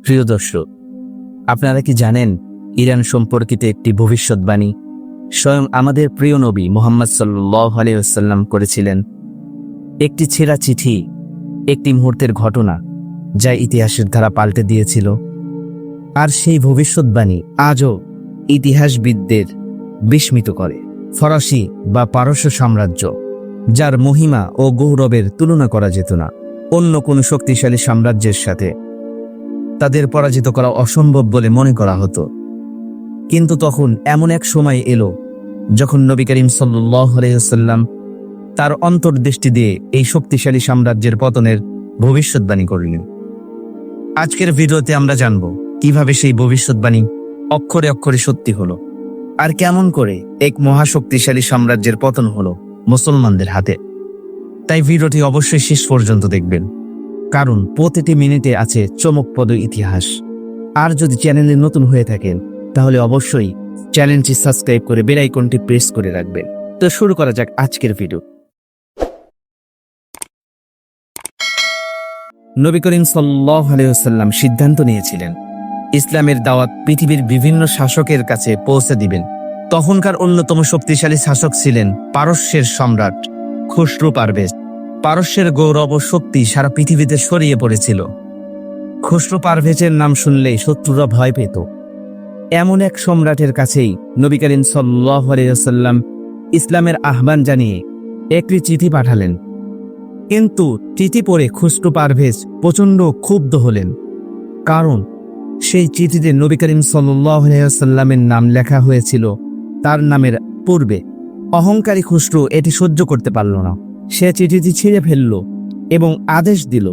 প্রিয় দর্শক, আপনারা কি জানেন ইরান সম্পর্কিত একটি ভবিষ্যৎবাণী স্বয়ং আমাদের প্রিয় নবী মুহাম্মদ সাল্লাল্লাহু আলাইহি ওয়াসাল্লাম করেছিলেন? একটি ছেঁড়া চিঠি, একটি মুহূর্তের ঘটনা যা ইতিহাসের ধারা পাল্টে দিয়েছিল। আর সেই ভবিষ্যৎবাণী আজও ইতিহাসবিদদের বিস্মিত করে। ফরাসি বা পারস্য সাম্রাজ্য, যার মহিমা ও গৌরবের তুলনা করা যেত না অন্য কোনো শক্তিশালী সাম্রাজ্যের সাথে। তাদের পরাজিত করা অসম্ভব বলে মনে করা হতো। কিন্তু তখন এমন এক সময় এলো যখন নবী করিম সাল্লাল্লাহু আলাইহি ওয়াসাল্লাম তার অন্তর্দৃষ্টি দিয়ে এই শক্তিশালী সাম্রাজ্যের পতনের ভবিষ্যৎবাণী করলেন। আজকের ভিডিওতে আমরা জানব কিভাবে সেই ভবিষ্যৎবাণী অক্ষরে অক্ষরে সত্যি হলো, আর কেমন করে এক মহাশক্তিশালী সাম্রাজ্যের পতন হলো মুসলমানদের হাতে। তাই ভিডিওটি অবশ্যই শেষ পর্যন্ত দেখবেন, কারণ প্রতিটি মিনিটে আছে চমকপ্রদ ইতিহাস। আর যদি চ্যানেলে নতুন হয়ে থাকেন তাহলে অবশ্যই চ্যানেলটি সাবস্ক্রাইব করে বেল আইকনটি প্রেস করে রাখবেন। তো শুরু করা যাক আজকের ভিডিও। নবী করিম সাল্লাল্লাহু আলাইহি ওয়াসাল্লাম সিদ্ধান্ত নিয়েছিলেন ইসলামের দাওয়াত পৃথিবীর বিভিন্ন শাসকের কাছে পৌঁছে দিবেন। তখনকার অন্যতম শক্তিশালী শাসক ছিলেন পারস্যের সম্রাট খুসরো পারভেজ। পারস্যের গৌরব ও শক্তি সারা পৃথিবীতে ছড়িয়ে পড়েছিল। খুসরো পারভেজের নাম শুনলেই শত্রুরা ভয় পেত। এমন এক সম্রাটের কাছেই নবী করিম সাল্লাল্লাহু আলাইহি ওয়াসাল্লাম ইসলামের আহ্বান জানিয়ে একটি চিঠি পাঠালেন। কিন্তু চিঠি পড়ে খুসরো পারভেজ প্রচণ্ড ক্ষুব্ধ হলেন, কারণ সেই চিঠিতে নবী করিম সাল্লাল্লাহু আলাইহি ওয়াসাল্লামের নাম লেখা হয়েছিল তার নামের পূর্বে। অহংকারী খুসরো এটি সহ্য করতে পারল না। সে চিঠিটি ছিঁড়ে ফেলল এবং আদেশ দিল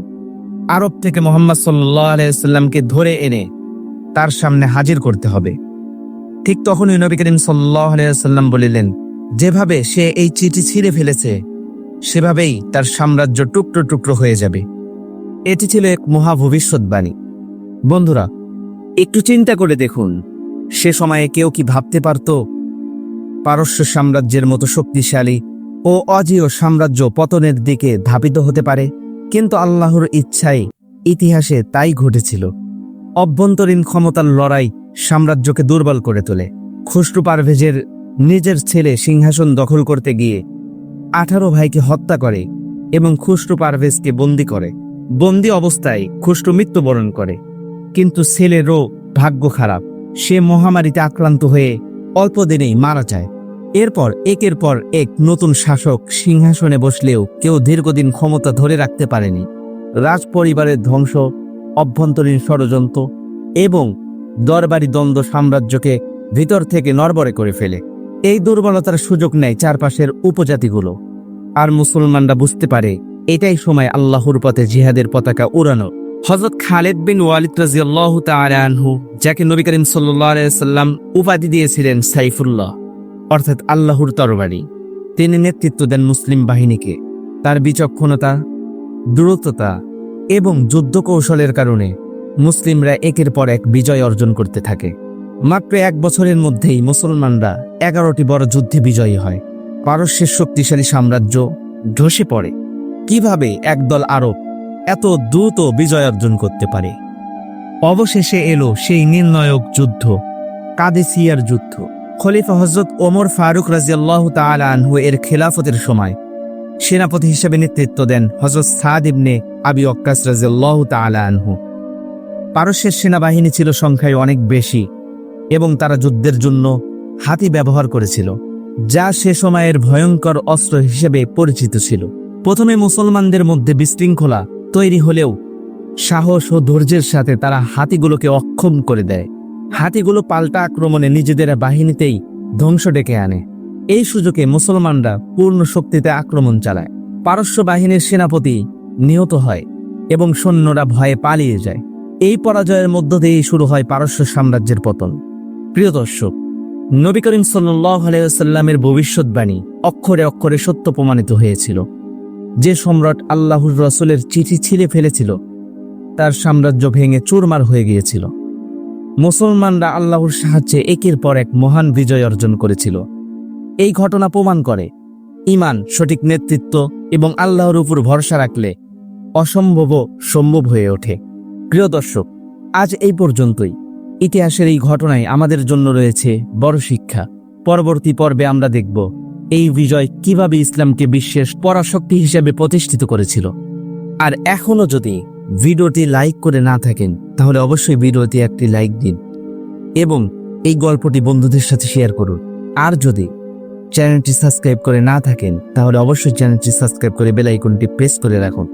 আরব থেকে মুহাম্মদ সাল্লাল্লাহু আলাইহি ওয়াসাল্লামকে ধরে এনে তার সামনে হাজির করতে হবে। ঠিক তখনই নবী করিম সাল্লাল্লাহু আলাইহি ওয়াসাল্লাম বলিলেন, যেভাবে সে এই চিঠি ছিঁড়ে ফেলেছে সেভাবেই তার সাম্রাজ্য টুকরো টুকরো হয়ে যাবে। এটি ছিল এক মহা ভবিষ্যৎবাণী। বন্ধুরা, একটু চিন্তা করে দেখুন, সে সময়ে কেউ কি ভাবতে পারত পারস্য সাম্রাজ্যের মতো শক্তিশালী ও অজেয় সাম্রাজ্য পতনের দিকে ধাবিত হতে পারে? কিন্তু আল্লাহর ইচ্ছায় ইতিহাসে তাই ঘটেছিল। অভ্যন্তরীণ ক্ষমতার লড়াই সাম্রাজ্যকে দুর্বল করে তোলে। খুসরো পারভেজের নিজের ছেলে সিংহাসন দখল করতে গিয়ে 18 ভাইকে হত্যা করে এবং খুসরো পারভেজকে বন্দী করে। বন্দী অবস্থায় খুসরো মৃত্যুবরণ করে। কিন্তু ছেলেরও ভাগ্য খারাপ, সে মহামারীতে আক্রান্ত হয়ে অল্প দিনেই মারা যায়। এরপর একের পর এক নতুন শাসক সিংহাসনে বসলেও কেউ দীর্ঘদিন ক্ষমতা ধরে রাখতে পারেনি। রাজ পরিবারের ধ্বংস, অভ্যন্তরীণ ষড়যন্ত্র এবং দরবারি দ্বন্দ্ব সাম্রাজ্যকে ভিতর থেকে নড়বড়ে করে ফেলে। এই দুর্বলতার সুযোগ নেয় চারপাশের উপজাতিগুলো, আর মুসলমানরা বুঝতে পারে এটাই সময় আল্লাহর পথে জিহাদের পতাকা উড়ানো। হযরত খালিদ বিন ওয়ালিদ রাদিয়াল্লাহু তাআলা আনহু, যাকে নবী করিম সাল্লাল্লাহু আলাইহি ওয়াসাল্লাম উপাধি দিয়েছিলেন সাইফুল্লাহ, অর্থাৎ আল্লাহর তরবারি, তিনি নেতৃত্ব দেন মুসলিম বাহিনীকে। তার বিচক্ষণতা, দ্রুততা এবং যুদ্ধ কৌশলের কারণে মুসলিমরা একের পর এক বিজয় অর্জন করতে থাকে। মাত্র 1 বছরের মধ্যেই মুসলমানরা 11টি বড় যুদ্ধে বিজয়ী হয়। পারস্যের শক্তিশালী সাম্রাজ্য ধসে পড়ে। কিভাবে একদল আরব এত দ্রুত বিজয় অর্জন করতে পারে? অবশেষে এলো সেই নির্ণায়ক যুদ্ধ, কাদেসিয়ার যুদ্ধ। খলিফা হযরত ওমর ফারুক রাদিয়াল্লাহু তাআলা আনহু এর খেলাফতের সময় সেনাপতি হিসেবে নেতৃত্ব দেন হযরত সাদ ইবনে আবি ওয়াক্কাস রাদিয়াল্লাহু তাআলা আনহু। পারস্যের সেনাবাহিনী ছিল সংখ্যায় অনেক বেশি এবং তারা যুদ্ধের জন্য হাতি ব্যবহার করেছিল, যা সে সময়ের ভয়ঙ্কর অস্ত্র হিসেবে পরিচিত ছিল। প্রথমে মুসলমানদের মধ্যে বিশৃঙ্খলা তৈরি হলেও সাহস ও ধৈর্যের সাথে তারা হাতিগুলোকে অক্ষম করে দেয়। হাতিগুলো পাল্টা আক্রমণে নিজেদের বাহিনীতেই ধ্বংস ডেকে আনে। এই সুযোগে মুসলমানরা পূর্ণ শক্তিতে আক্রমণ চালায়। পারস্য বাহিনীর সেনাপতি নিহত হয় এবং সৈন্যরা ভয়ে পালিয়ে যায়। এই পরাজয়ের মধ্য দিয়েই শুরু হয় পারস্য সাম্রাজ্যের পতন। প্রিয় দর্শক, নবী করিম সাল্লাল্লাহু আলাইহি ওয়াসাল্লামের ভবিষ্যৎবাণী অক্ষরে অক্ষরে সত্য প্রমাণিত হয়েছিল। যে সম্রাট আল্লাহর রাসূলের চিঠি ছিঁড়ে ফেলেছিল তার সাম্রাজ্য ভেঙে চুরমার হয়ে গিয়েছিল। মুসলমানরা আল্লাহর সাহায্যে একের পর এক মহান বিজয় অর্জন করেছিল। এই ঘটনা প্রমাণ করে ঈমান, সঠিক নেতৃত্ব এবং আল্লাহর উপর ভরসা রাখলে অসম্ভবও সম্ভব হয়ে ওঠে। প্রিয় দর্শক, আজ এই পর্যন্তই। ইতিহাসের এই ঘটনায় আমাদের জন্য রয়েছে বড় শিক্ষা। পরবর্তী পর্বে আমরা দেখব এই বিজয় কিভাবে ইসলামকে বিশ্বের পরাশক্তি হিসেবে প্রতিষ্ঠিত করেছিল। আর এখনো যদি ভিডিওটি লাইক করে না থাকেন তাহলে অবশ্যই ভিডিওটি একটি লাইক দিন এবং এই গল্পটি বন্ধুদের সাথে শেয়ার করুন। আর যদি চ্যানেলটি সাবস্ক্রাইব করে না থাকেন তাহলে অবশ্যই চ্যানেলটি সাবস্ক্রাইব করে বেল আইকনটি প্রেস করে রাখুন।